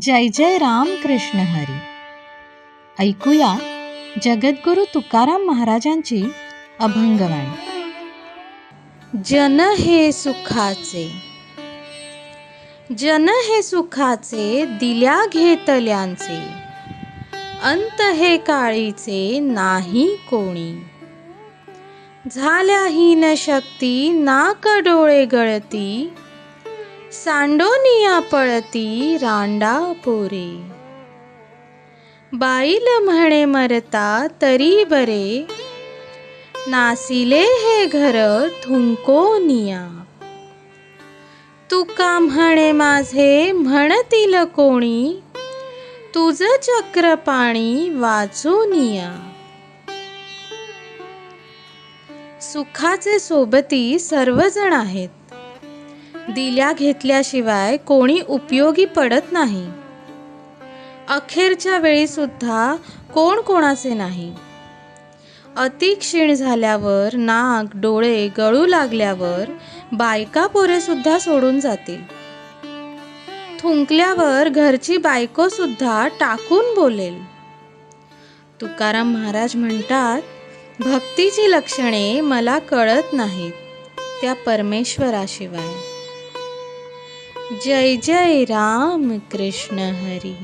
जय जय राम कृष्ण हरी. ऐकूया जगद्गुरु तुकाराम महाराजांची अभंगवाणी. जन हे सुखाचे, जन हे सुखाचे, दिल्या घेतल्यांचे, अंत हे काळीचे नाही कोणी. झाल्या हीन शक्ती, नाक डोळे गळती, सांडोनिया पळती रांडा पोरे. बाईल म्हणे मरता तरी बरे, नासिले हे घर थुंकोनिया. तुका म्हणे माझे म्हणतील कोणी, तुझ चक्र पाणी वाचूनिया. सुखाचे सोबती सर्वजण आहेत, दिल्या घेतल्याशिवाय कोणी उपयोगी पडत नाही. अखेरच्या वेळी सुद्धा कोण कोणाचे नाही. अति क्षीण झाल्यावर, नाक डोळे गळू लागल्यावर बायका पोरे सुद्धा सोडून जातील. थुंकल्यावर घरची बायको सुद्धा टाकून बोलेल. तुकाराम महाराज म्हणतात, भक्तीची लक्षणे मला कळत नाहीत, त्या परमेश्वराशिवाय. जय जय राम कृष्ण हरी.